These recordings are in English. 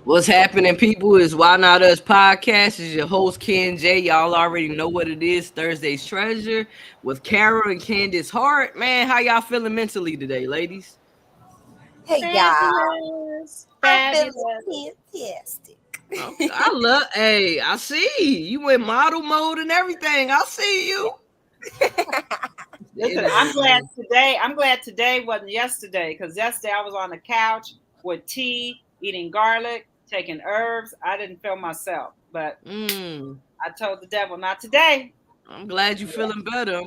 What's happening, people? Is Why Not Us podcast. Is your host Ken J. Y'all already know what it is. Thursday's Treasure with Carol and Candace Hart. Man, how y'all feeling mentally today, ladies? Hey Fabulous. y'all, I'm feeling fantastic. Hey, I see you in model mode and everything. I see you. Listen, I'm glad today wasn't yesterday, because yesterday I was on the couch with tea, eating garlic, taking herbs. I didn't feel myself, but I told the devil, not today. I'm glad you're feeling better.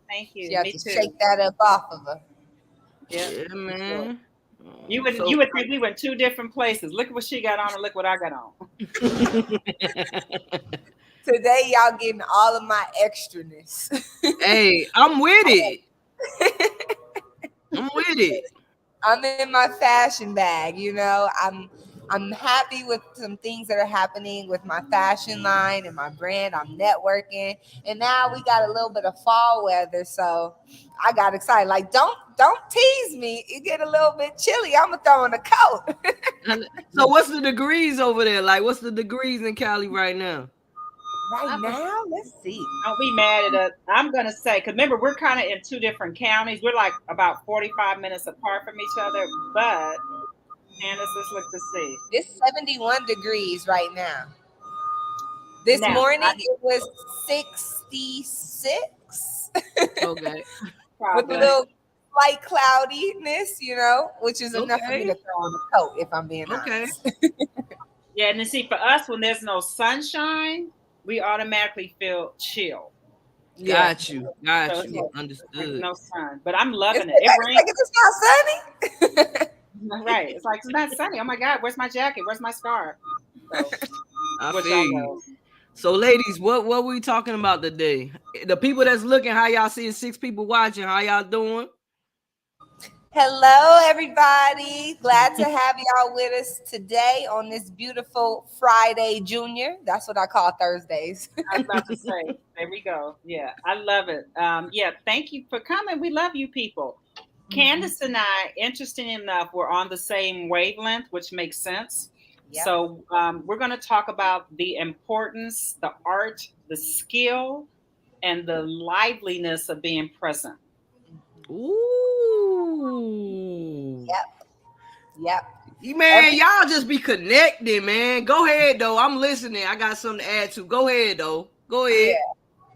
Thank you. You have to shake that up off of her. Yeah, man. You would think we were in two different places. Look at what she got on and look what I got on. Today, y'all getting all of my extraness. Hey, I'm with it. I'm in my fashion bag, you know. I'm happy with some things that are happening with my fashion line and my brand. I'm networking, and now we got a little bit of fall weather, so I got excited. Like, don't tease me. It get a little bit chilly. I'm gonna throw in a coat. So, what's the degrees over there? Like, what's the degrees in Cali right now? Right now, let's see. Don't be mad at us. I'm gonna say, because remember, we're kind of in two different counties. We're like about 45 minutes apart from each other, but. Candace, let's look to see. It's 71 degrees right now. This morning it was 66. Okay. With a little slight cloudiness, you know, which is enough for me to throw on a coat, if I'm being honest. Yeah, and then see, for us, when there's no sunshine, we automatically feel chill. Got you. Understood. There's no sun, but I'm loving it. It rains. It's not sunny. Right. It's like, it's not sunny. Oh my God, where's my jacket? Where's my scarf? So, I feel you. So, ladies, what were we talking about today? The people that's looking, how y'all seeing 6 people watching? How y'all doing? Hello, everybody. Glad to have y'all with us today on this beautiful Friday, Junior. That's what I call Thursdays. I was about to say, there we go. Yeah, I love it. Thank you for coming. We love you people. Candace and I, interesting enough, we're on the same wavelength, which makes sense. Yep. So we're going to talk about the importance, the art, the skill, and the liveliness of being present. Ooh. Yep. Man, y'all just be connecting, man. Go ahead, though. I'm listening. I got something to add to. Go ahead, though. Go ahead.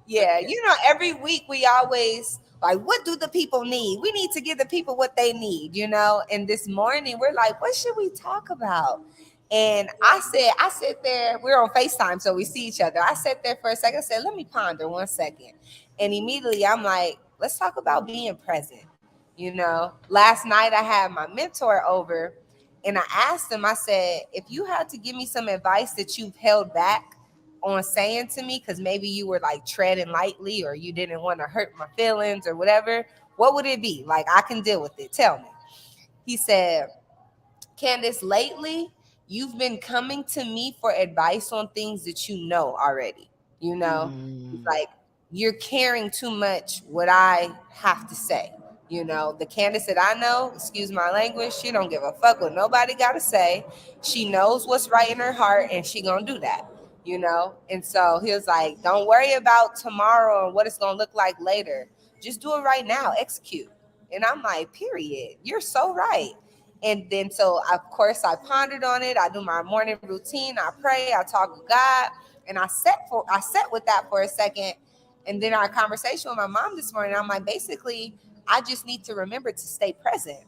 Yeah. You know, every week we always... like, what do the people need? We need to give the people what they need, you know? And this morning, we're like, what should we talk about? And I sit there, we're on FaceTime, so we see each other. I sat there for a second, I said, let me ponder 1 second. And immediately I'm like, let's talk about being present. You know, last night I had my mentor over and I asked him, I said, if you had to give me some advice that you've held back on saying to me, because maybe you were like treading lightly or you didn't want to hurt my feelings or whatever, what would it be? Like, I can deal with it. Tell me. He said, Candace, lately you've been coming to me for advice on things that you know already. You know, like, you're caring too much what I have to say. You know, the Candace that I know, excuse my language, she don't give a fuck what nobody got to say. She knows what's right in her heart and she gonna do that. You know, and so he was like, don't worry about tomorrow and what it's going to look like later. Just do it right now. Execute. And I'm like, period. You're so right. And then so, of course, I pondered on it. I do my morning routine. I pray. I talk with God. And I sat with that for a second. And then our conversation with my mom this morning, I'm like, basically, I just need to remember to stay present.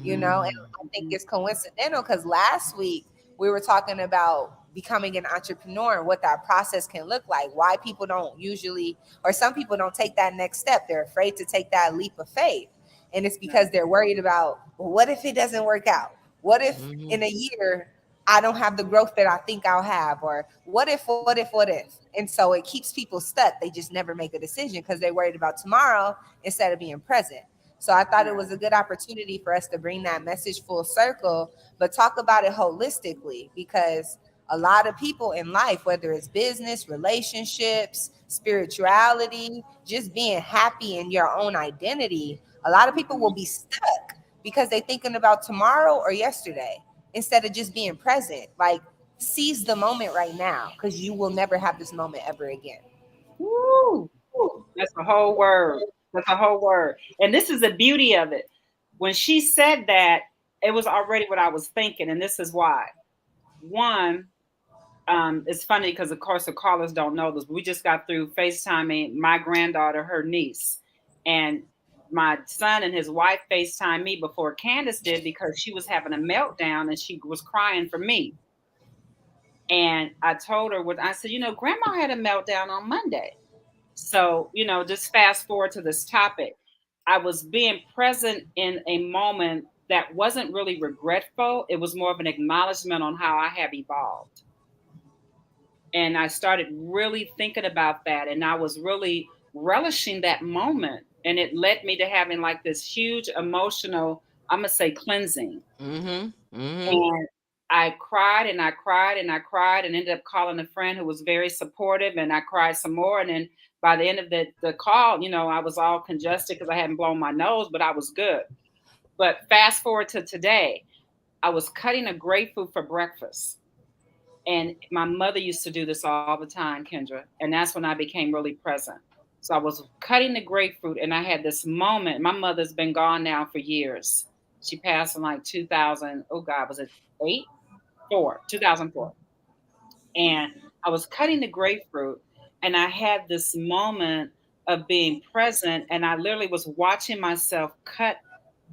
you know. And I think it's coincidental because last week we were talking about becoming an entrepreneur and what that process can look like, why people don't usually, or some people don't take that next step. They're afraid to take that leap of faith, and it's because they're worried about, well, what if it doesn't work out, what if in a year I don't have the growth that I think I'll have, or what if, what if. And so it keeps people stuck. They just never make a decision because they're worried about tomorrow instead of being present. So I thought it was a good opportunity for us to bring that message full circle, but talk about it holistically, because a lot of people in life, whether it's business, relationships, spirituality, just being happy in your own identity, a lot of people will be stuck because they're thinking about tomorrow or yesterday instead of just being present. Like, seize the moment right now, because you will never have this moment ever again. Woo! That's a whole word. That's a whole word. And this is the beauty of it. When she said that, it was already what I was thinking, and this is why. One, it's funny because, of course, the callers don't know this. We just got through FaceTiming my granddaughter, her niece, and my son and his wife FaceTimed me before Candace did because she was having a meltdown and she was crying for me. And I told her, I said, Grandma had a meltdown on Monday. So, just fast forward to this topic. I was being present in a moment that wasn't really regretful. It was more of an acknowledgement on how I have evolved. And I started really thinking about that. And I was really relishing that moment. And it led me to having like this huge emotional, I'm going to say, cleansing. And I cried and I cried and I cried and ended up calling a friend who was very supportive, and I cried some more. And then by the end of the call, I was all congested because I hadn't blown my nose, but I was good. But fast forward to today, I was cutting a grapefruit for breakfast. And my mother used to do this all the time, Kendra. And that's when I became really present. So I was cutting the grapefruit and I had this moment. My mother's been gone now for years. She passed in like 2000. Oh God, was it 2004. And I was cutting the grapefruit and I had this moment of being present. And I literally was watching myself cut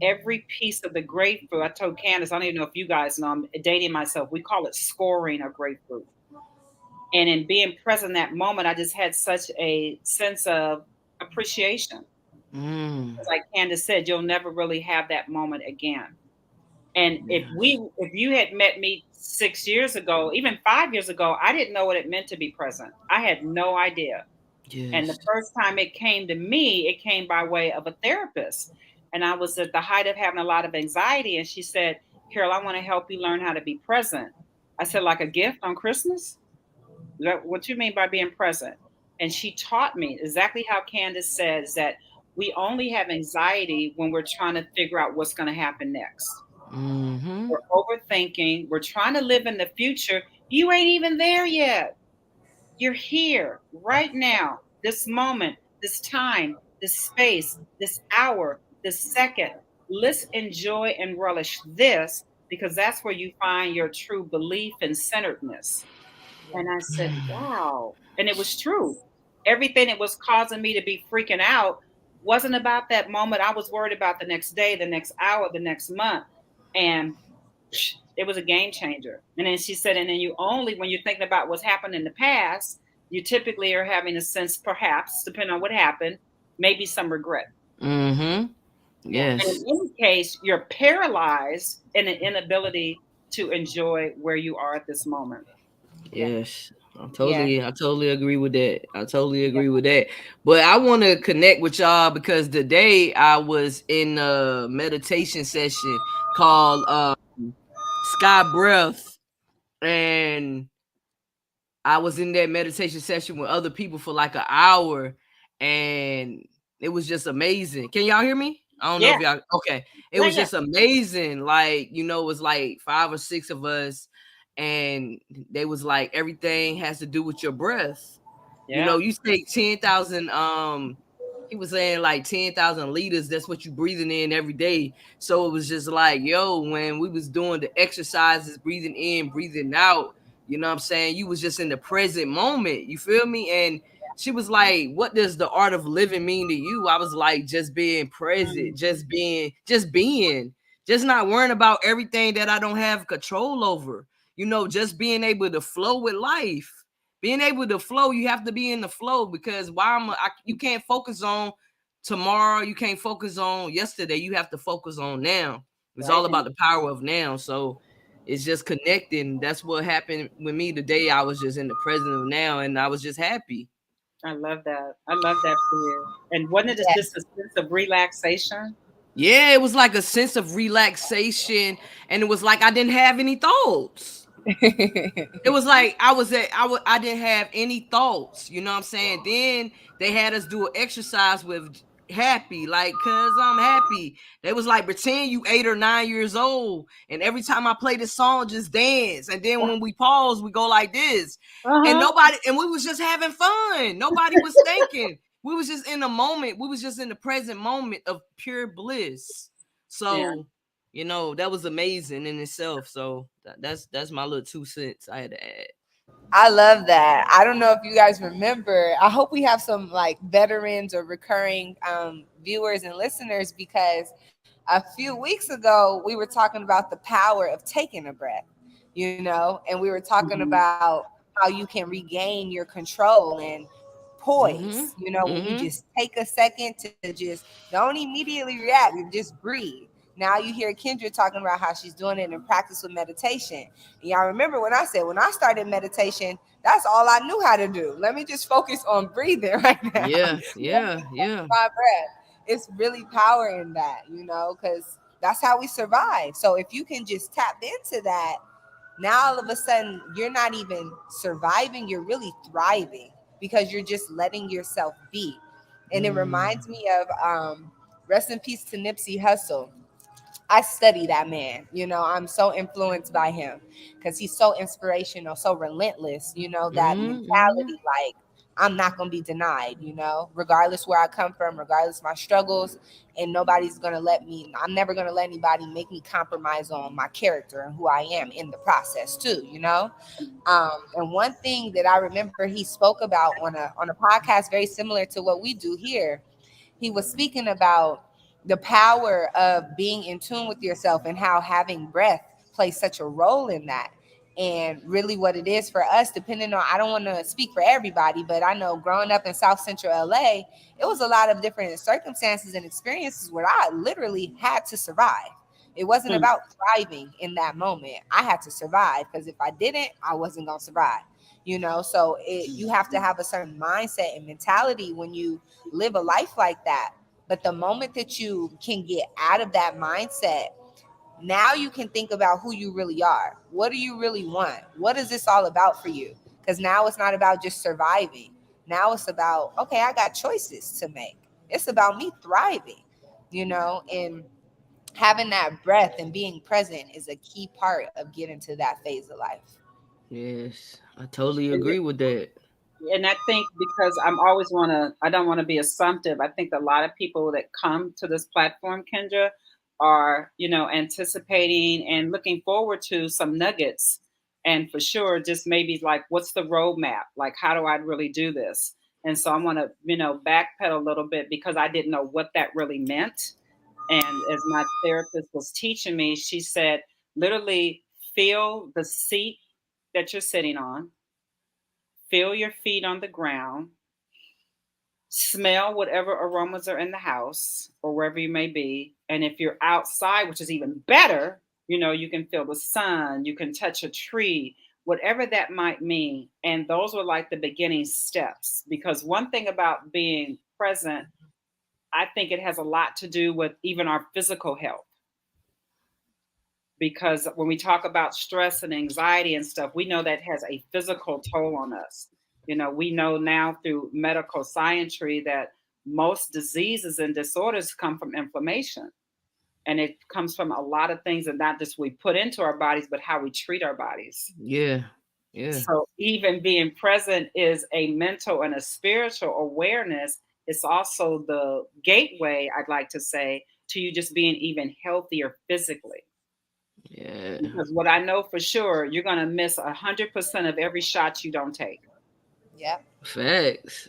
every piece of the grapefruit. I told Candace, I don't even know if you guys know, I'm dating myself. We call it scoring a grapefruit. And in being present in that moment, I just had such a sense of appreciation. Like Candace said, you'll never really have that moment again. And if you had met me 6 years ago, even 5 years ago, I didn't know what it meant to be present. I had no idea. Yes. And the first time it came to me, it came by way of a therapist. And I was at the height of having a lot of anxiety. And she said, Carol, I want to help you learn how to be present. I said, like a gift on Christmas? Is that what you mean by being present? And she taught me exactly how Candace says that we only have anxiety when we're trying to figure out what's going to happen next. We're overthinking. We're trying to live in the future. You ain't even there yet. You're here right now, this moment, this time, this space, this hour, this second. Let's enjoy and relish this, because that's where you find your true belief and centeredness. And I said, wow. And it was true. Everything that was causing me to be freaking out wasn't about that moment. I was worried about the next day, the next hour, the next month. And it was a game changer. And then she said, and then when you're thinking about what's happened in the past, you typically are having a sense, perhaps, depending on what happened, maybe some regret. Yes. And in any case, you're paralyzed in an inability to enjoy where you are at this moment. Yes. I totally agree with that. But I want to connect with y'all because today I was in a meditation session called Sky Breath, and I was in that meditation session with other people for like an hour, and it was just amazing. Can y'all hear me? I don't know if y'all okay. It was just amazing. Like, it was like 5 or 6 of us. And they was like, everything has to do with your breath. You take 10,000, he was saying like 10,000 liters. That's what you breathing in every day. So it was just like, when we was doing the exercises, breathing in, breathing out, you know what I'm saying? You was just in the present moment. You feel me? And she was like, what does the art of living mean to you? I was like, just being present, just being. just not worrying about everything that I don't have control over. You know, just being able to flow with life. Being able to flow, you have to be in the flow, because you can't focus on tomorrow. You can't focus on yesterday. You have to focus on now. It's all about the power of now. So it's just connecting. That's what happened with me today. I was just in the present of now, and I was just happy. I love that. I love that for you. And wasn't it Yes. just a sense of relaxation? Yeah, it was like a sense of relaxation, and it was like I didn't have any thoughts. It was like I didn't have any thoughts, you know what I'm saying? Then they had us do an exercise with happy, like, cause I'm happy. They was like, pretend you 8 or 9 years old, and every time I play this song, just dance. And then when we pause, we go like this. And we was just having fun. Nobody was thinking. We was just in the moment. We was just in the present moment of pure bliss. So you know, that was amazing in itself. So that's my little 2 cents I had to add. I love that. I don't know if you guys remember. I hope we have some like veterans or recurring viewers and listeners, because a few weeks ago we were talking about the power of taking a breath, you know, and we were talking about how you can regain your control and poise, you know, when you just take a second to just don't immediately react, you just breathe. Now you hear Kendra talking about how she's doing it in practice with meditation. And y'all remember when I said, when I started meditation, that's all I knew how to do. Let me just focus on breathing right now. Yeah. My breath. It's really power in that, you know, because that's how we survive. So if you can just tap into that, now all of a sudden you're not even surviving, you're really thriving, because you're just letting yourself be. And it reminds me of rest in peace to Nipsey Hussle. I study that man. You know, I'm so influenced by him because he's so inspirational, so relentless, you know, that mentality, like, I'm not going to be denied, you know, regardless where I come from, regardless of my struggles, and nobody's going to I'm never going to let anybody make me compromise on my character and who I am in the process too, you know? And one thing that I remember he spoke about on a podcast very similar to what we do here, he was speaking about the power of being in tune with yourself and how having breath plays such a role in that. And really what it is for us, depending on, I don't want to speak for everybody, but I know growing up in South Central LA, it was a lot of different circumstances and experiences where I literally had to survive. It wasn't about thriving in that moment. I had to survive, because if I didn't, I wasn't going to survive. You know, so you have to have a certain mindset and mentality when you live a life like that. But the moment that you can get out of that mindset, now you can think about who you really are. What do you really want? What is this all about for you? Because now it's not about just surviving. Now it's about, okay, I got choices to make. It's about me thriving, you know, and having that breath and being present is a key part of getting to that phase of life. Yes, I totally agree with that. And I think because I don't want to be assumptive. I think a lot of people that come to this platform, Kendra, are, you know, anticipating and looking forward to some nuggets. And for sure, just maybe like, what's the roadmap? Like, how do I really do this? And so I want to, you know, backpedal a little bit, because I didn't know what that really meant. And as my therapist was teaching me, she said, literally feel the seat that you're sitting on, feel your feet on the ground, smell whatever aromas are in the house or wherever you may be. And if you're outside, which is even better, you know, you can feel the sun, you can touch a tree, whatever that might mean. And those were like the beginning steps, because one thing about being present, I think it has a lot to do with even our physical health. Because when we talk about stress and anxiety and stuff, we know that has a physical toll on us. You know, we know now through medical scientry that most diseases and disorders come from inflammation. And it comes from a lot of things, and not just we put into our bodies, but how we treat our bodies. Yeah. So even being present is a mental and a spiritual awareness. It's also the gateway, I'd like to say, to you just being even healthier physically. Yeah. Because what I know for sure, you're going to miss 100% of every shot you don't take. Yeah. Facts.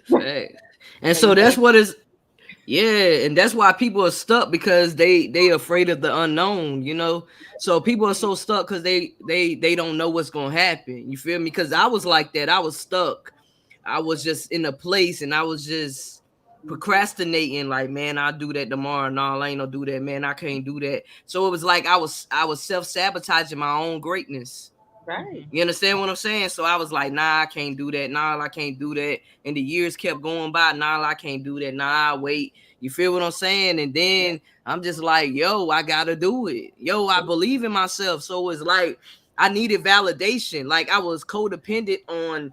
And so that's what is Yeah, and that's why people are stuck because they afraid of the unknown, you know. So people are so stuck because they don't know what's gonna happen. You feel me? Because I was like that. I was stuck. I was just in a place and I was just procrastinating. Like, man, I'll do that tomorrow. No, I ain't gonna do that, man. I can't do that. So it was like I was self sabotaging my own greatness. Right. You understand what I'm saying? So I was like, nah, I can't do that. Nah, I can't do that. And the years kept going by. Nah, I can't do that. Nah, wait. You feel what I'm saying? And then I'm just like, yo, I gotta do it. Yo, I believe in myself. So it's like I needed validation. Like I was codependent on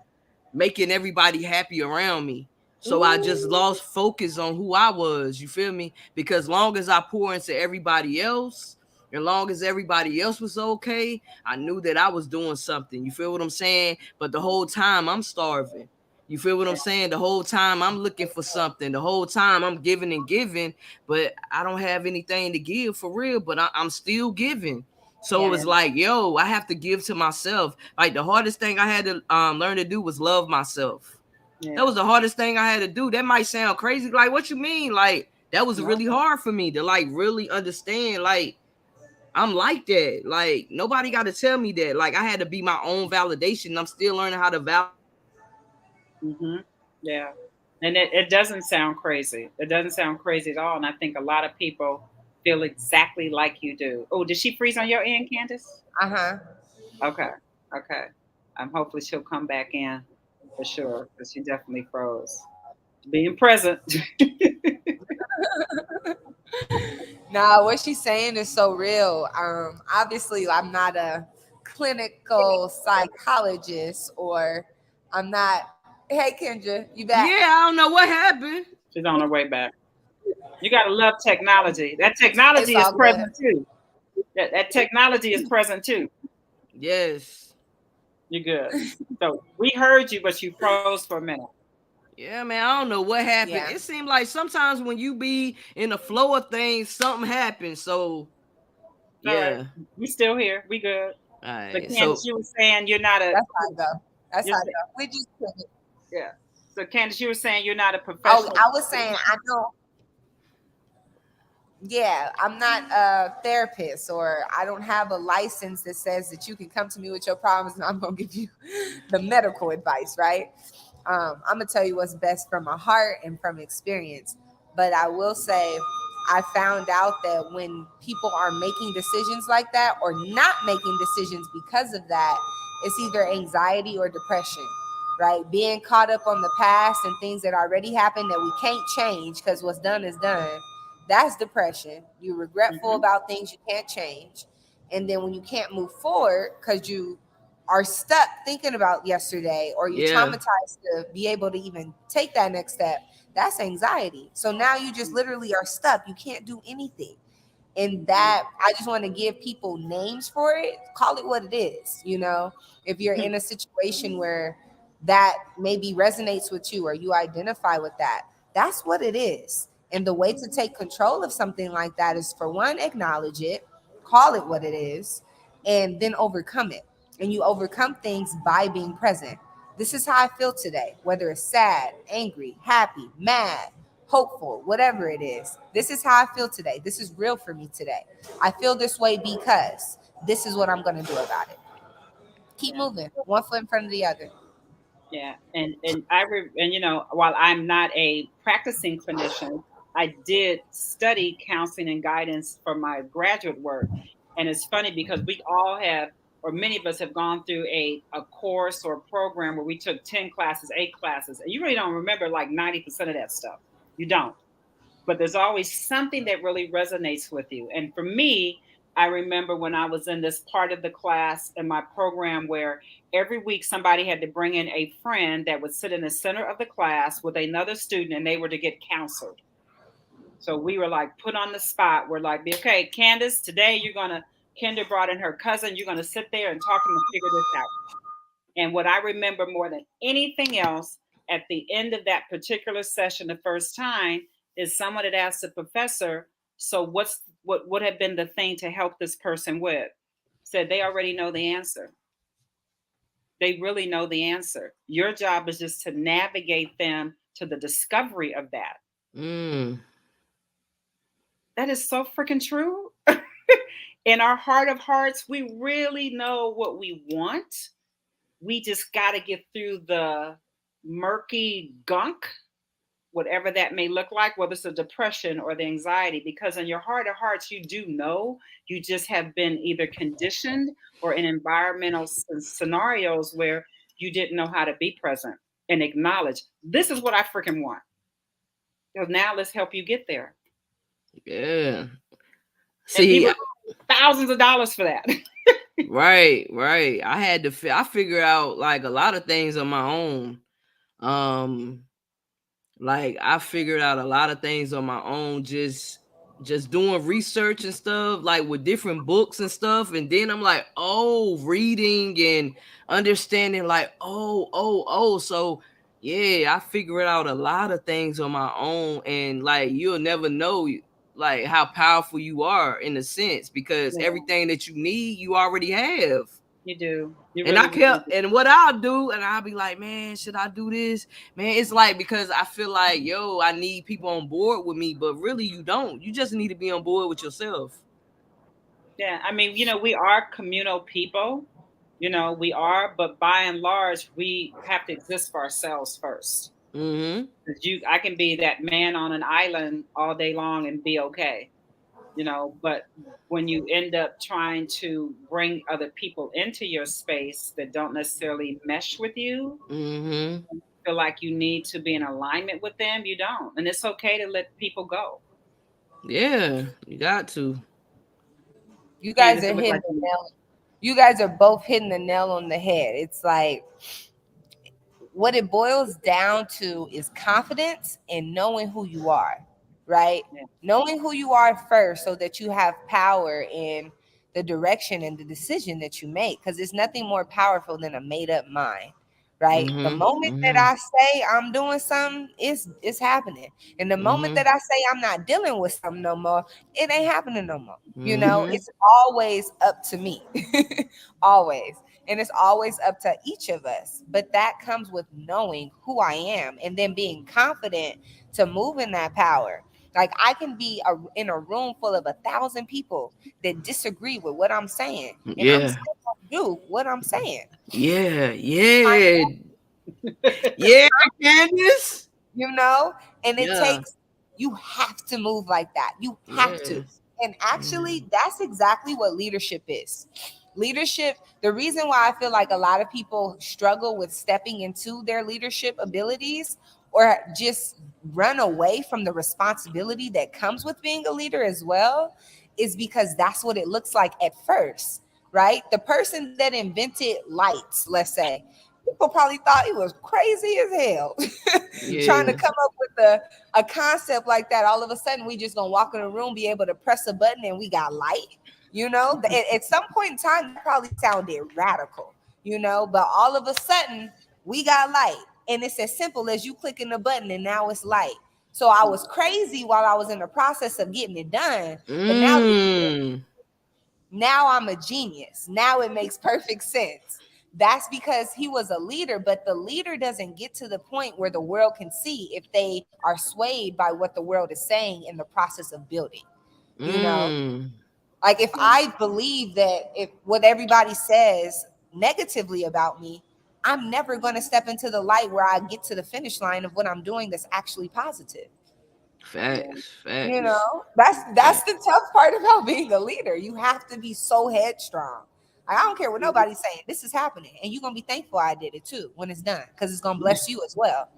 making everybody happy around me. So I just lost focus on who I was. You feel me? Because long as I pour into everybody else, and long as everybody else was okay, I knew that I was doing something. You feel what I'm saying? But the whole time I'm starving. You feel what I'm saying? The whole time I'm looking for something. The whole time I'm giving and giving, but I don't have anything to give for real. But I'm still giving. So it was like, yo, I have to give to myself. Like the hardest thing I had to learn to do was love myself. Yeah. That was the hardest thing I had to do. That might sound crazy. Like, what you mean? Like, that was really hard for me to like really understand. Like, I'm like that. Like, nobody got to tell me that. Like, I had to be my own validation. I'm still learning how to validate. Yeah. And it doesn't sound crazy. It doesn't sound crazy at all. And I think a lot of people feel exactly like you do. Oh, did she freeze on your end, Candace? Uh-huh. Okay. Okay. Hopefully she'll come back in for sure because she definitely froze. Being present. Nah, what she's saying is so real. Obviously, I'm not a clinical psychologist, or I'm not. Hey, Kendra, you back? Yeah, I don't know what happened. She's on her way back. You gotta love technology. That technology It's is all good. present too. That technology is present too. Yes. You're good. So we heard you, but you froze for a minute. Yeah, man, I don't know what happened. Yeah. It seemed like sometimes when you be in the flow of things, something happens. So, All right. yeah. We still here. We good. All So right. Candace, you were saying you're not a That's how I go. That's you're how I saying- go. We just yeah. So Candace, you were saying you're not a Oh, professional. I was saying I don't. Yeah, I'm not a therapist, or I don't have a license that says that you can come to me with your problems and I'm gonna give you the medical advice, right? I'm gonna tell you what's best from my heart and from experience. But I will say, I found out that when people are making decisions like that or not making decisions because of that, it's either anxiety or depression, right? Being caught up on the past and things that already happened that we can't change because what's done is done. That's depression. You're regretful about things you can't change. And then when you can't move forward because you are stuck thinking about yesterday, or you're traumatized to be able to even take that next step, that's anxiety. So now you just literally are stuck. You can't do anything. And that, I just want to give people names for it. Call it what it is. You know, if you're in a situation where that maybe resonates with you or you identify with that, that's what it is. And the way to take control of something like that is, for one, acknowledge it, call it what it is, and then overcome it. And you overcome things by being present. This is how I feel today, whether it's sad, angry, happy, mad, hopeful, whatever it is. This is how I feel today. This is real for me today. I feel this way because this is what I'm going to do about it. Keep moving, one foot in front of the other. Yeah, and you know, while I'm not a practicing clinician, I did study counseling and guidance for my graduate work, and it's funny because we all have, or many of us have gone through a course or a program where we took 10 classes, 8 classes, and you really don't remember like 90% of that stuff. You don't. But there's always something that really resonates with you. And for me, I remember when I was in this part of the class in my program where every week somebody had to bring in a friend that would sit in the center of the class with another student, and they were to get counseled. So we were like put on the spot. We're like, okay, Candace, today Kendra brought in her cousin. You're going to sit there and talk and figure this out. And what I remember more than anything else at the end of that particular session the first time is someone had asked the professor, so what would have been the thing to help this person with? Said they already know the answer. They really know the answer. Your job is just to navigate them to the discovery of that. That is so freaking true. In our heart of hearts, we really know what we want. We just got to get through the murky gunk, whatever that may look like, whether it's the depression or the anxiety, because in your heart of hearts, you do know. You just have been either conditioned or in environmental scenarios where you didn't know how to be present and acknowledge this is what I freaking want. So now let's help you get there. Yeah. And See, people thousands of dollars for that. right. I had to. I figured out like a lot of things on my own. Like I figured out a lot of things on my own, just doing research and stuff, like with different books and stuff. And then I'm like, oh, reading and understanding, like, oh. So yeah, I figured out a lot of things on my own, and like you'll never know like how powerful you are in a sense, because everything that you need you already have. You do. You And really I kept, and what I'll do, and I'll be like, man, should I do this? Man, it's like, because I feel like, yo, I need people on board with me, but really you don't. You just need to be on board with yourself. Yeah, I mean, we are communal people, we are, but by and large, we have to exist for ourselves first. Mm-hmm. I can be that man on an island all day long and be okay, but when you end up trying to bring other people into your space that don't necessarily mesh with you, Mm-hmm. feel like you need to be in alignment with them, you don't. And it's okay to let people go. Yeah, you got to. You guys Candace, are it looked hitting like the nail. You guys are both hitting the nail on the head. It's like what it boils down to is confidence and knowing who you are, right? Yeah. Knowing who you are first so that you have power in the direction and the decision that you make, because it's nothing more powerful than a made up mind, right? The Mm-hmm. moment that I say I'm doing something, it's happening. And the moment that I say I'm not dealing with something no more, it ain't happening no more. It's always up to me. Always. And it's always up to each of us. But that comes with knowing who I am and then being confident to move in that power. Like I can be in a room full of 1,000 people that disagree with what I'm saying, and I'm still gonna do what I'm saying. Yeah, Candace. And it takes, you have to move like that. You have to. And actually, that's exactly what leadership is. Leadership, the reason why I feel like a lot of people struggle with stepping into their leadership abilities or just run away from the responsibility that comes with being a leader as well, is because that's what it looks like at first, right? The person that invented lights, let's say, people probably thought he was crazy as hell trying to come up with a concept like that. All of a sudden, we just gonna walk in a room, be able to press a button, and we got light. At some point in time, that probably sounded radical, but all of a sudden, we got light. And it's as simple as you clicking the button and now it's light. So I was crazy while I was in the process of getting it done. But now I'm a genius. Now it makes perfect sense. That's because he was a leader, but the leader doesn't get to the point where the world can see if they are swayed by what the world is saying in the process of building. Like if I believe that if what everybody says negatively about me, I'm never going to step into the light where I get to the finish line of what I'm doing that's actually positive. Facts. That's the tough part about being a leader. You have to be so headstrong. I don't care what nobody's saying. This is happening, and you're gonna be thankful I did it too when it's done, because it's gonna bless you as well.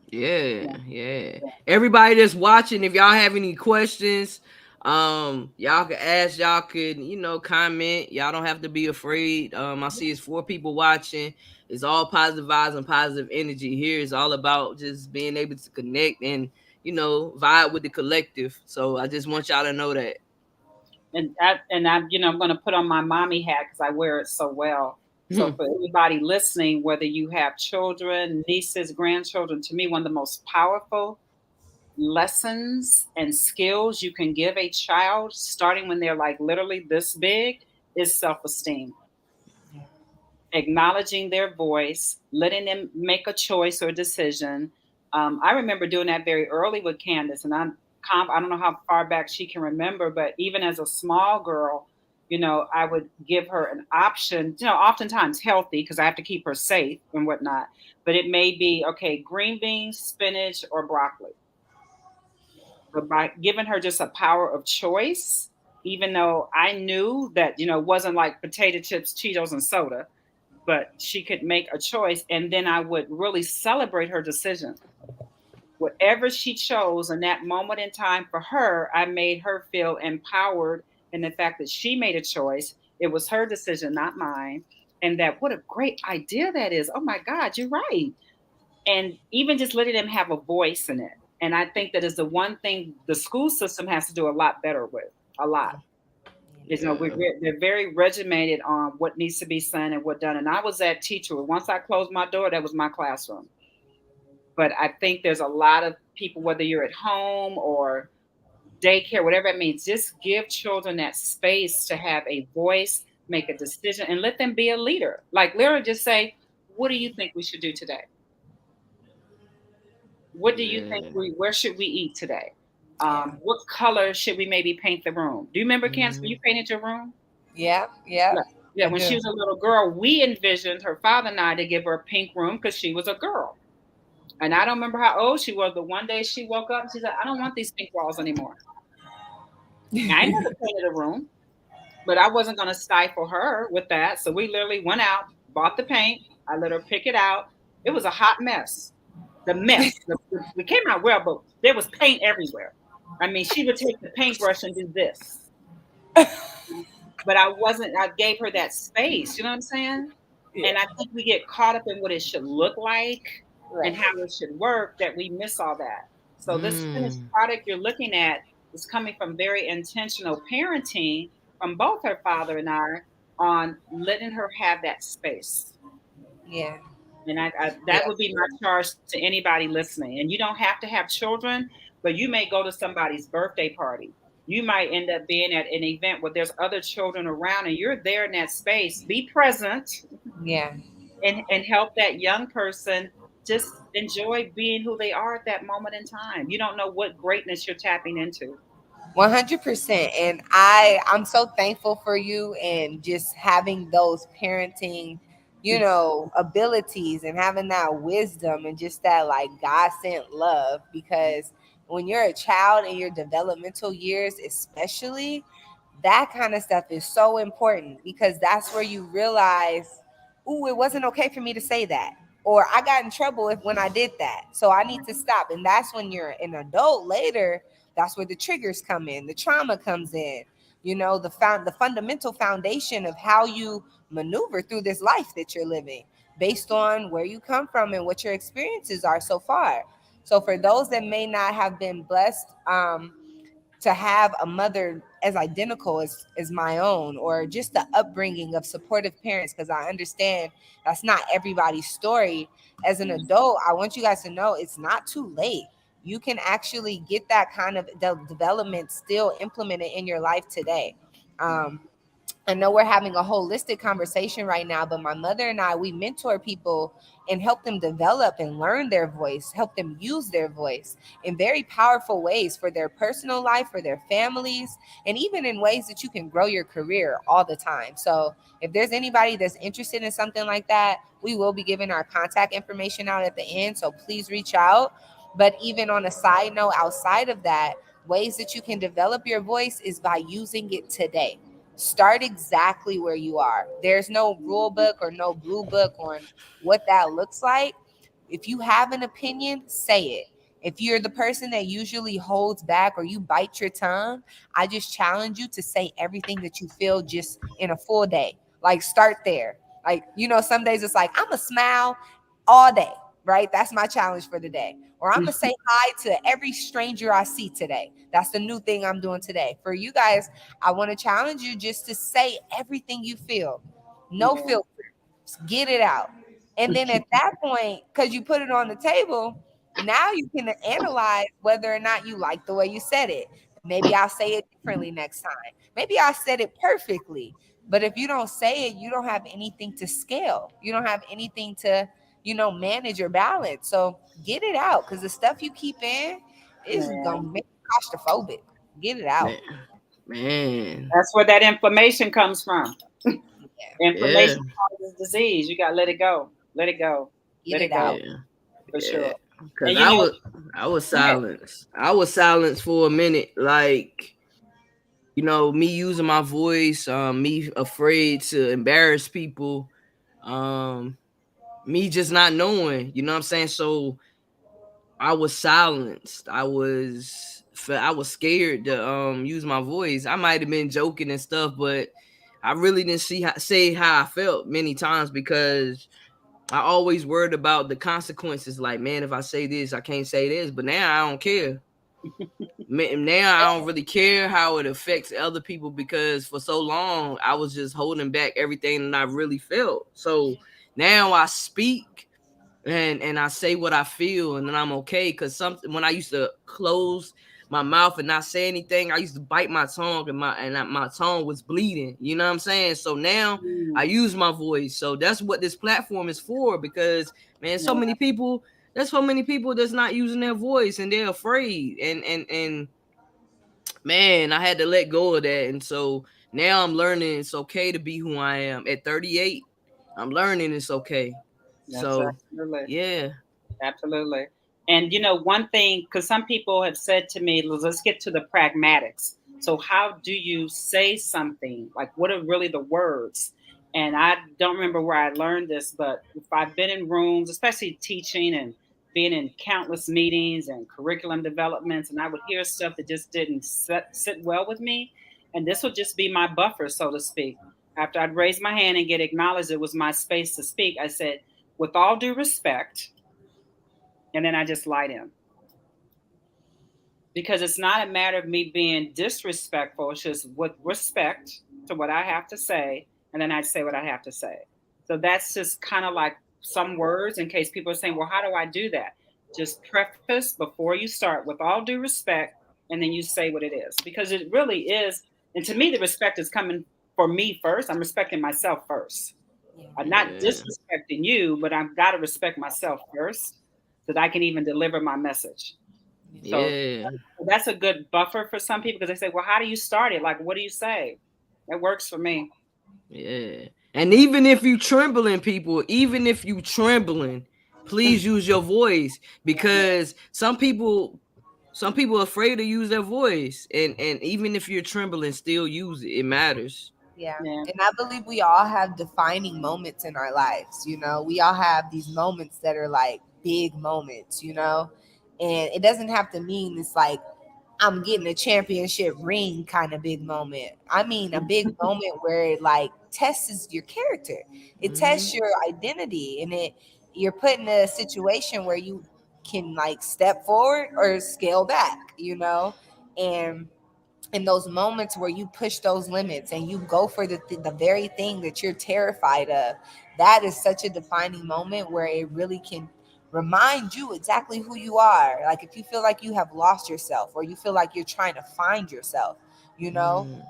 Yeah. Everybody that's watching, if y'all have any questions, y'all can ask, y'all could, comment. Y'all don't have to be afraid. I see it's 4 people watching. It's all positive vibes and positive energy. Here is all about just being able to connect and vibe with the collective. So I just want y'all to know that. And I'm going to put on my mommy hat because I wear it so well. So for everybody listening, whether you have children, nieces, grandchildren, to me, one of the most powerful lessons and skills you can give a child, starting when they're like literally this big, is self-esteem. Acknowledging their voice, letting them make a choice or decision. I remember doing that very early with Candace, and I'm I don't know how far back she can remember, but even as a small girl, I would give her an option, oftentimes healthy because I have to keep her safe and whatnot. But it may be, okay, green beans, spinach, or broccoli. But by giving her just a power of choice, even though I knew that, it wasn't like potato chips, Cheetos, and soda, but she could make a choice. And then I would really celebrate her decision. Whatever she chose in that moment in time for her, I made her feel empowered in the fact that she made a choice. It was her decision, not mine. And that what a great idea that is. Oh my God, you're right. And even just letting them have a voice in it. And I think that is the one thing the school system has to do a lot better with. A lot. They're very regimented on what needs to be said and what done. And I was that teacher. Once I closed my door, that was my classroom. But I think there's a lot of people, whether you're at home or daycare, whatever it means, just give children that space to have a voice, make a decision, and let them be a leader. Like literally just say, what do you think we should do today? What do you think where should we eat today? What color should we maybe paint the room? Do you remember, Candace, when you painted your room? Yeah. Yeah, when she was a little girl, we envisioned her father and I to give her a pink room because she was a girl. And I don't remember how old she was, but one day she woke up and she said, I don't want these pink walls anymore. Now, I never painted a room, but I wasn't going to stifle her with that. So we literally went out, bought the paint. I let her pick it out. It was a hot mess. We came out well, but there was paint everywhere. I mean, she would take the paintbrush and do this. But I gave her that space. You know what I'm saying? Yeah. And I think we get caught up in what it should look like and how it should work that we miss all that. So this finished product you're looking at is coming from very intentional parenting from both her father and I on letting her have that space. Yeah. And that would be my charge to anybody listening. And you don't have to have children, but you may go to somebody's birthday party. You might end up being at an event where there's other children around and you're there in that space. Be present. Yeah. And help that young person just enjoy being who they are at that moment in time. You don't know what greatness you're tapping into. 100%. And I'm so thankful for you and just having those parenting abilities and having that wisdom and just that like God sent love, because when you're a child in your developmental years, especially, that kind of stuff is so important because that's where you realize, ooh, it wasn't okay for me to say that, or I got in trouble when I did that, so I need to stop. And that's when you're an adult later, that's where the triggers come in, the trauma comes in, the fundamental foundation of how you maneuver through this life that you're living based on where you come from and what your experiences are so far. So for those that may not have been blessed to have a mother as identical as my own, or just the upbringing of supportive parents, because I understand that's not everybody's story. As an adult, I want you guys to know it's not too late. You can actually get that kind of development still implemented in your life today. I know we're having a holistic conversation right now, but my mother and I, we mentor people and help them develop and learn their voice, help them use their voice in very powerful ways for their personal life, for their families, and even in ways that you can grow your career all the time. So if there's anybody that's interested in something like that, we will be giving our contact information out at the end. So please reach out. But even on a side note, outside of that, ways that you can develop your voice is by using it today. Start exactly where you are. There's no rule book or no blue book on what that looks like. If you have an opinion, say it. If you're the person that usually holds back or you bite your tongue, I just challenge you to say everything that you feel just in a full day. Like start there. Like, some days it's like, I'm going to smile all day, right? That's my challenge for the day. Or I'm going to say hi to every stranger I see today. That's the new thing I'm doing today. For you guys, I want to challenge you just to say everything you feel. No filter. Get it out. And then at that point, because you put it on the table, now you can analyze whether or not you like the way you said it. Maybe I'll say it differently next time. Maybe I said it perfectly. But if you don't say it, you don't have anything to scale. You don't have anything to manage your balance. So get it out, because the stuff you keep in is gonna claustrophobic. Get it out. Man. That's where that inflammation comes from. Yeah. Inflammation causes disease. You got to let it go. Let it go. Get Let it it go out. Yeah. for sure. Cause And I was go ahead. silenced. I was silenced for a minute. Like, me using my voice, me afraid to embarrass people, me just not knowing, you know what I'm saying? So I was silenced. I was scared to use my voice. I might have been joking and stuff, but I really didn't say how I felt many times because I always worried about the consequences. Like, man, if I say this, I can't say this. But now I don't care. Now I don't really care how it affects other people because for so long I was just holding back everything that I really felt. So now I speak and I say what I feel, and then I'm okay. Because when I used to close my mouth and not say anything, I used to bite my tongue, and my tongue was bleeding. You know what I'm saying? So now I use my voice. So that's what this platform is for. Because man, so many people. There's so many people that's not using their voice and they're afraid. And man, I had to let go of that. And so now I'm learning it's okay to be who I am. At 38, I'm learning it's okay. That's So absolutely. yeah. Absolutely. And one thing, because some people have said to me, let's get to the pragmatics. So, how do you say something? Like, what are really the words? And I don't remember where I learned this, but if I've been in rooms, especially teaching and being in countless meetings and curriculum developments, and I would hear stuff that just didn't sit well with me. And this would just be my buffer, so to speak. After I'd raise my hand and get acknowledged, it was my space to speak. I said, with all due respect, and then I just lied in. Because it's not a matter of me being disrespectful, it's just with respect to what I have to say, and then I say what I have to say. So that's just kind of like some words in case people are saying, well, how do I do that? Just preface before you start with all due respect, and then you say what it is. Because it really is, and to me, the respect is coming for me first. I'm respecting myself first. I'm not disrespecting you, but I've got to respect myself first so that I can even deliver my message. So that's a good buffer for some people because they say, well, how do you start it? Like, what do you say? It works for me. Yeah. And even if you trembling, people, please use your voice because some people are afraid to use their voice. And even if you're trembling, still use it. It matters. Yeah. And I believe we all have defining moments in our lives. We all have these moments that are like big moments, and it doesn't have to mean it's like I'm getting a championship ring kind of big moment. I mean, a big moment where it like tests your character. It tests your identity, and you're put in a situation where you can like step forward or scale back, and in those moments where you push those limits and you go for the very thing that you're terrified of, that is such a defining moment where it really can remind you exactly who you are. Like if you feel like you have lost yourself or you feel like you're trying to find yourself,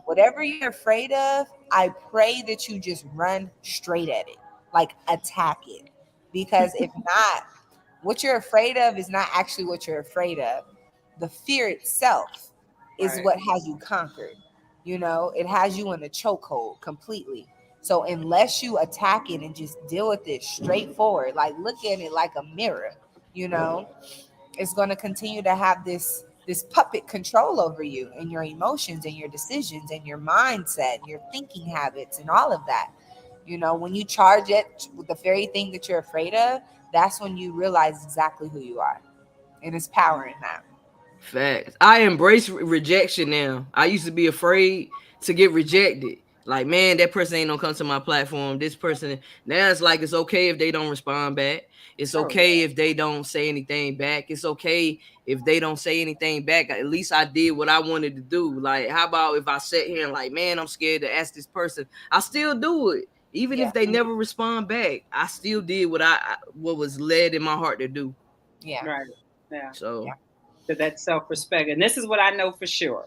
whatever you're afraid of, I pray that you just run straight at it, like attack it. Because if not, what you're afraid of is not actually what you're afraid of. The fear itself is what has you conquered. It has you in a chokehold completely. So unless you attack it and just deal with it straightforward, like look at it like a mirror, it's going to continue to have this puppet control over you and your emotions and your decisions and your mindset, your thinking habits and all of that. When you charge it with the very thing that you're afraid of, that's when you realize exactly who you are. And it's power in that. Facts. I embrace rejection now. I used to be afraid to get rejected. Like, man, that person ain't gonna come to my platform. This person, now it's like it's okay if they don't respond back. It's okay if they don't say anything back. It's okay if they don't say anything back. At least I did what I wanted to do. Like, how about if I sit here and like, man, I'm scared to ask this person. I still do it. Even if they never respond back, I still did what was led in my heart to do. Yeah. Right. Yeah. So that self-respect. And this is what I know for sure.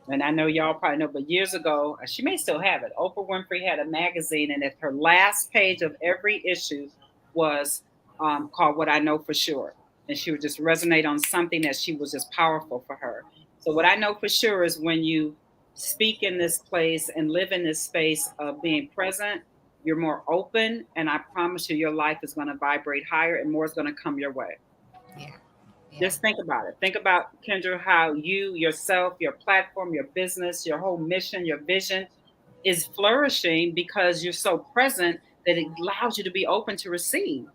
And I know y'all probably know, but years ago, she may still have it. Oprah Winfrey had a magazine, and at her last page of every issue was called What I Know for Sure. And she would just resonate on something that she was just powerful for her. So what I know for sure is when you speak in this place and live in this space of being present, you're more open, and I promise you, your life is going to vibrate higher and more is going to come your way. Yeah. Just think about it. Think about, Kendra, how you, yourself, your platform, your business, your whole mission, your vision is flourishing because you're so present that it allows you to be open to receive.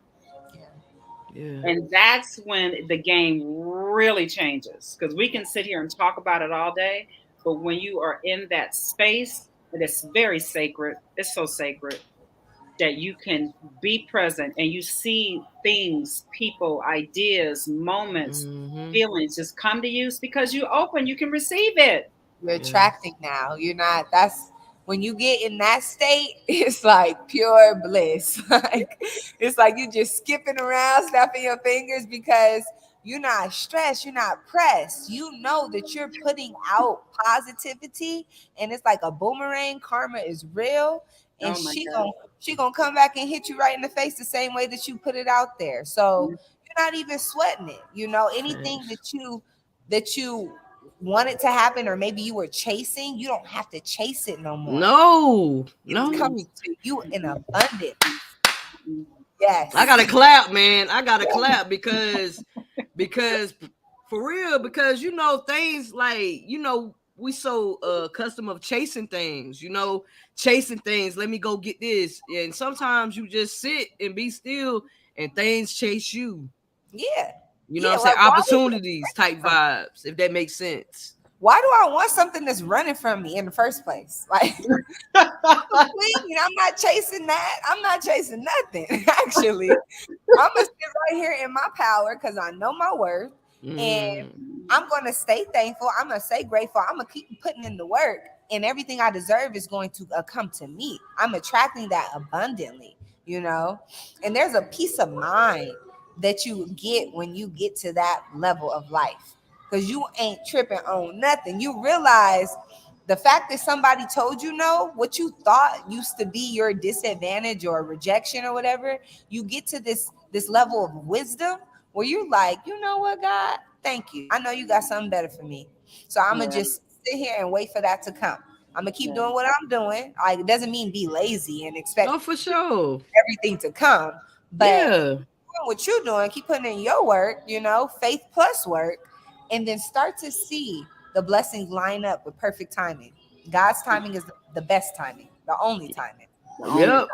Yeah. And that's when the game really changes, because we can sit here and talk about it all day, but when you are in that space, it's very sacred. It's so sacred that you can be present and you see things, people, ideas, moments, feelings just come to you. It's because you open, you can receive it. You're attracting now. You're not. That's when you get in that state. It's like pure bliss. Like it's like you just skipping around, snapping your fingers because you're not stressed. You're not pressed. You know that you're putting out positivity, and it's like a boomerang. Karma is real, and she gonna come back and hit you right in the face the same way that you put it out there. So you're not even sweating it. You know, anything that you wanted to happen, or maybe you were chasing, you don't have to chase it no more. No. It's coming to you in abundance. Yes. I gotta clap, man. I gotta clap because for real, because you know, things like, you know, we so accustomed of chasing things, you know, let me go get this. And sometimes you just sit and be still and things chase you. Yeah. You know what I'm saying? Opportunities type vibes, if that makes sense. Why do I want something that's running from me in the first place? Like, I'm not chasing that. I'm not chasing nothing, actually. I'm going to sit right here in my power because I know my worth. And I'm going to stay thankful. I'm going to stay grateful. I'm going to keep putting in the work. And everything I deserve is going to come to me. I'm attracting that abundantly, you know? And there's a peace of mind that you get when you get to that level of life, because you ain't tripping on nothing. You realize the fact that somebody told you no, what you thought used to be your disadvantage or rejection or whatever, you get to this level of wisdom where you're like, you know what, God, thank you. I know you got something better for me. So I'm going to just sit here and wait for that to come. I'm going to keep doing what I'm doing. Like, it doesn't mean be lazy and expect for sure everything to come. But what you're doing, keep putting in your work, you know, faith plus work, and then start to see the blessings line up with perfect timing. God's timing is the best timing, the only timing. Yep.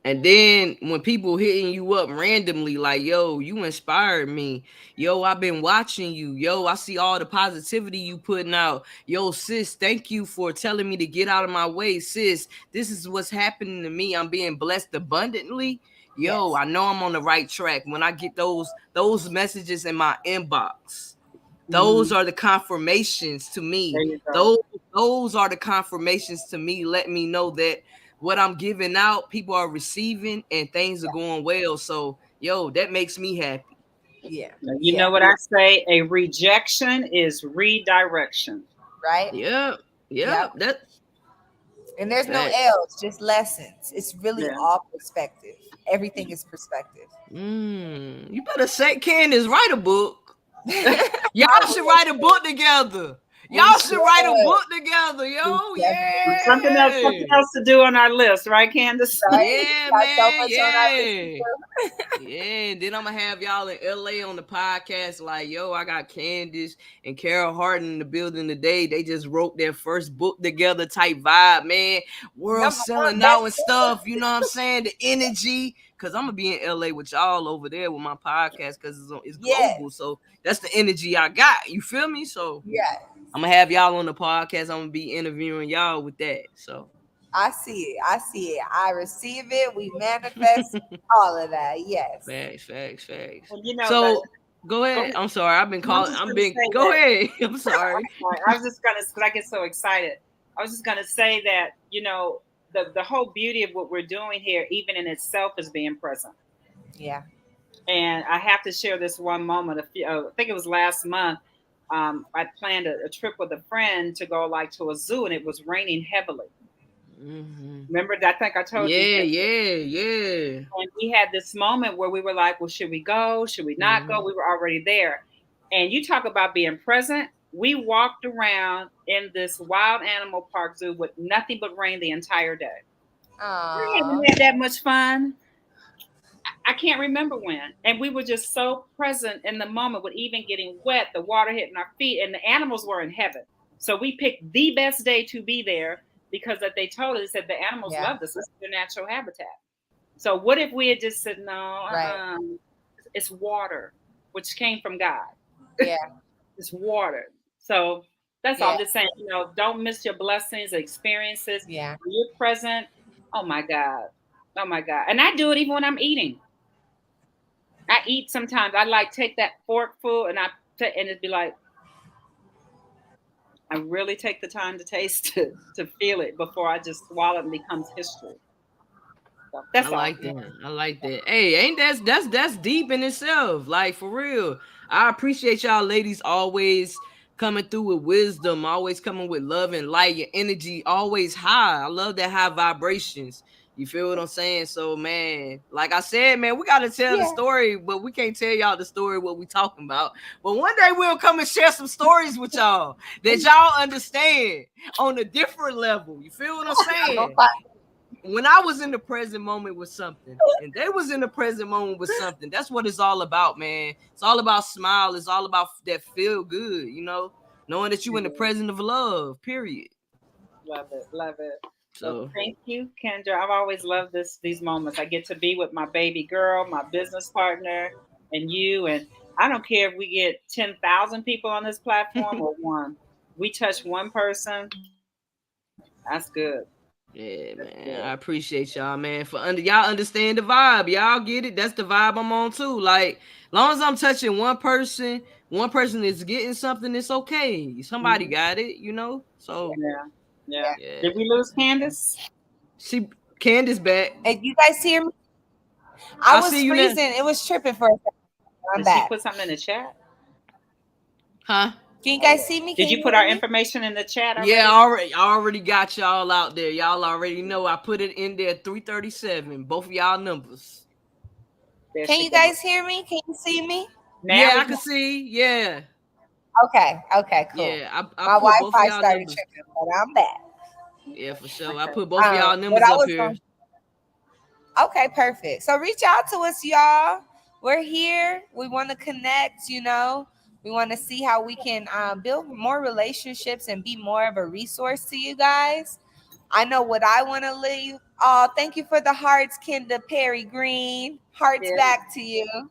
And then when people hitting you up randomly, like, yo, you inspired me. Yo, I've been watching you. Yo, I see all the positivity you putting out. Yo, sis, thank you for telling me to get out of my way. Sis, this is what's happening to me. I'm being blessed abundantly. Yo, I know I'm on the right track. When I get those messages in my inbox, those are the confirmations to me. Those are the confirmations to me. Let me know that what I'm giving out, people are receiving and things are going well. So, yo, that makes me happy. Yeah. You know what I say? A rejection is redirection. Right? Yeah. And there's no L's, just lessons. It's really all perspective. Everything is perspective. You better say, Candace, write a book. Y'all should write a book together. Y'all should write a book together, yo. Yeah. Something else to do on our list, right, Candace? Yeah, man. Yeah. And then I'm gonna have y'all in LA on the podcast. Like, yo, I got Candace and Carol Harden in the building today. They just wrote their first book together type vibe, man. World selling out and stuff. You know what I'm saying? The energy. Because I'm going to be in LA with y'all over there with my podcast because it's global. So that's the energy I got. You feel me? So I'm going to have y'all on the podcast. I'm going to be interviewing y'all with that. So I see it. I receive it. We manifest all of that. Yes. Facts. Well, you know, so go ahead. I'm sorry. Go ahead. I'm sorry. I was just going to, because I get so excited. I was just going to say that, you know, the whole beauty of what we're doing here, even in itself, is being present. Yeah. And I have to share this one moment. I think it was last month. I planned a trip with a friend to go to a zoo, and it was raining heavily. Remember that? I think I told you. Yeah. And we had this moment where we were like, well, should we go? Should we not go? We were already there. And you talk about being present. We walked around in this wild animal park zoo with nothing but rain the entire day. We Aw. haven't had that much fun. I can't remember when. And we were just so present in the moment with even getting wet, the water hitting our feet, and the animals were in heaven. So we picked the best day to be there because that they told us, they said the animals Yeah. love this. This is their natural habitat. So what if we had just said, no, Right. it's water, which came from God. Yeah. It's water. So that's all I'm Yeah. just saying, don't miss your blessings, experiences. Yeah. When you're present, oh my God. Oh my God. And I do it even when I'm eating. I eat sometimes. I like take that forkful and and it'd be like, I really take the time to taste to feel it before I just swallow it and becomes history. So I that's all. like that. I like that. Hey, ain't that's deep in itself. Like for real. I appreciate y'all ladies always coming through with wisdom, always coming with love and light. Your energy always high. I love that high vibrations. You feel what I'm saying? So man, like I said, man, we gotta tell the Yeah. story, but we can't tell y'all the story what we talking about. But one day we'll come and share some stories with y'all that y'all understand on a different level. You feel what I'm saying? When I was in the present moment with something and they was in the present moment with something, that's what it's all about, man. It's all about smile. It's all about that feel good, knowing that you in the present of love, period. Love it. Love it. Well, So thank you, Kendra. I've always loved these moments. I get to be with my baby girl, my business partner, and you. And I don't care if we get 10,000 people on this platform or one. We touch one person. That's good. yeah, That's man. good. I appreciate y'all, man. Y'all understand the vibe. Y'all get it. That's the vibe I'm on too. Like, long as I'm touching one person is getting something, it's okay. Somebody Mhm. got it, So Yeah. Yeah. yeah. Did we lose Candace? Candace back. Hey, you guys hear me? I I was see you now. freezing. It was tripping for a second. I'm Did she back. put something in the chat? Huh? Can you guys see me? Did Can you you put hear our me? information in the chat Yeah, already? I already got y'all out there. Y'all already know I put it in there 337. Both of y'all numbers. There Can she you goes. guys hear me? Can you see me? Now Yeah, we I can. can see. Yeah. Okay. Okay. Cool. Yeah. I My put both of Wi-Fi y'all started numbers. tripping, but I'm back. Yeah, for sure. I Okay. put both of y'all But numbers I up was here. going. Okay, perfect. So reach out to us, y'all. We're here. We want to connect. We want to see how we can build more relationships and be more of a resource to you guys. I know what I want to leave. Oh, thank you for the hearts, Kenda Perry Green. Hearts Yeah. back to you.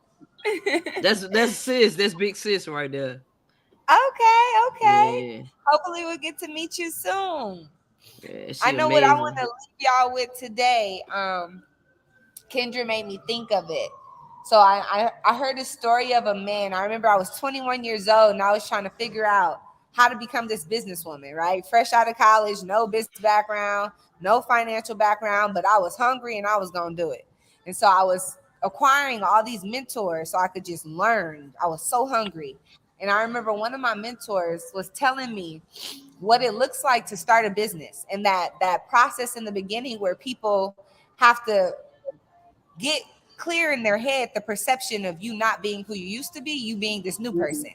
That's sis. That's big sis right there. Okay. Yeah. Hopefully we'll get to meet you soon. Yeah, I she know what I want amazing. to leave y'all with today. Kendra made me think of it. So I heard a story of a man. I remember I was 21 years old and I was trying to figure out how to become this businesswoman, right? Fresh out of college, no business background, no financial background, but I was hungry and I was going to do it. And so I was acquiring all these mentors so I could just learn. I was so hungry. And I remember one of my mentors was telling me what it looks like to start a business and that process in the beginning where people have to get clear in their head the perception of you not being who you used to be, you being this new person,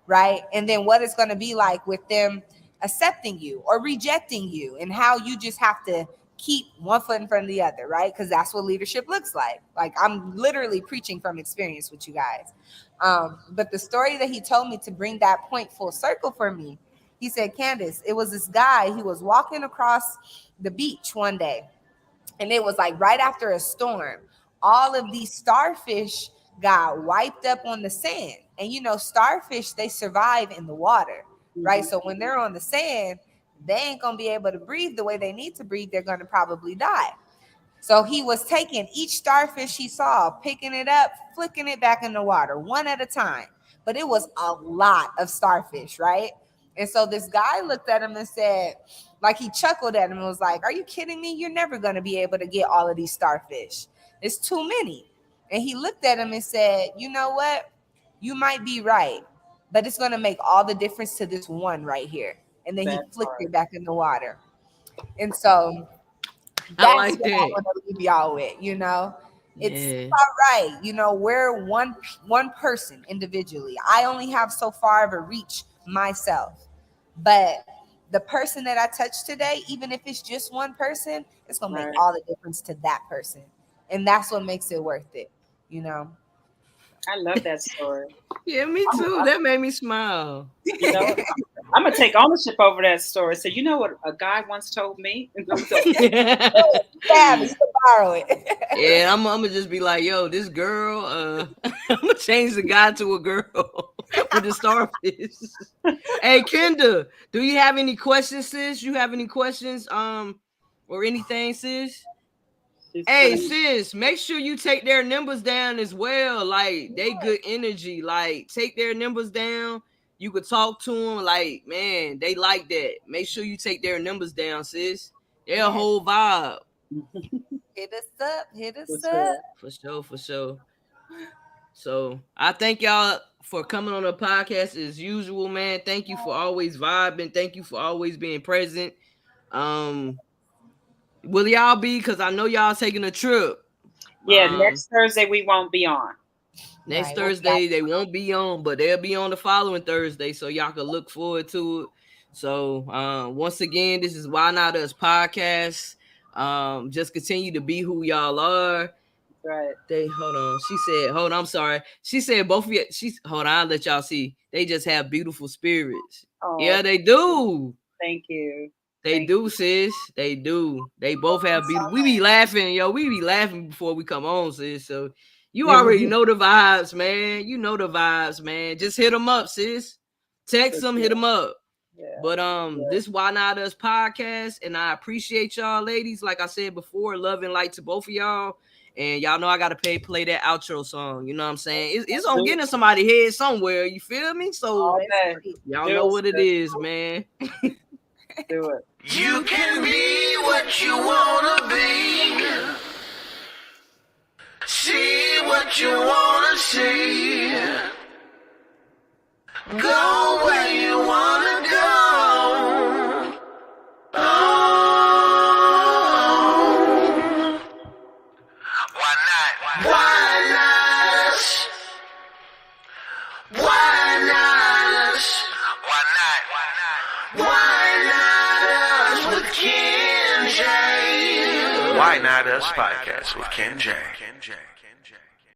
right? And then what it's going to be like with them accepting you or rejecting you, and how you just have to keep one foot in front of the other, right? Because that's what leadership looks like. Like, I'm literally preaching from experience with you guys. But the story that he told me to bring that point full circle for me, he said, Candace, it was this guy, he was walking across the beach one day, and it was like right after a storm. All of these starfish got wiped up on the sand. And starfish, they survive in the water, right? Mhm. So when they're on the sand, they ain't gonna be able to breathe the way they need to breathe. They're gonna probably die. So he was taking each starfish he saw, picking it up, flicking it back in the water, one at a time. But it was a lot of starfish, right? And so this guy looked at him and said, like, he chuckled at him and was like, "Are you kidding me? You're never going to be able to get all of these starfish. It's too many." And he looked at him and said, "You know what? You might be right, but it's going to make all the difference to this one right here." And then he That flicked part. it back in the water. And so I that's like what I that. want to leave y'all with. It's Yeah. all right. We're one person individually. I only have so far of a reach myself. But the person that I touch today, even if it's just one person, it's gonna make all the difference to that person. And that's what makes it worth it, you know. I love that story. Yeah, me too. That made me smile. You know, I'm gonna take ownership over that story. So you know what a guy once told me? Yeah, you can borrow it. Yeah, I'm gonna just be like, yo, this girl, I'm gonna change the guy to a girl with the starfish. Hey, Kenda, do you have any questions, sis? You have any questions, or anything, sis? Hey, sis, make sure you take their numbers down as well. Like, they good energy. Like, take their numbers down. You could talk to them. Like, man, they like that. Make sure you take their numbers down, sis. They're a whole vibe. Hit us up. Hit us up. For sure, for sure. So, I thank y'all for coming on the podcast as usual, man. Thank you for always vibing. Thank you for always being present. Will y'all be? Because I know y'all taking a trip. Yeah, next Thursday we won't be on. Next Thursday they won't be on, but they'll be on the following Thursday, so y'all can look forward to it. So once again, this is Why Not Us podcast. Just continue to be who y'all are. Right. Hold on. She said, hold on, I'm sorry. She said both of you. Hold on, I'll let y'all see. They just have beautiful spirits. Oh, yeah, they do. Thank you. They do, sis. They do. They both have beautiful. We be laughing, yo. We be laughing before we come on, sis. So you already know the vibes, man. You know the vibes, man. Just hit them up, sis. Text them, hit them up. Yeah. But this Why Not Us podcast, and I appreciate y'all, ladies. Like I said before, love and light to both of y'all. And y'all know I gotta play that outro song. You know what I'm saying? It's on getting somebody's head somewhere. You feel me? So y'all know what it is, man. Do it. You can be what you wanna be. See what you wanna see. Go where you wanna go. Oh. Why not? Why not us? Why not us? Why not? Why not us with Ken J? Why Not Us podcast with Ken J.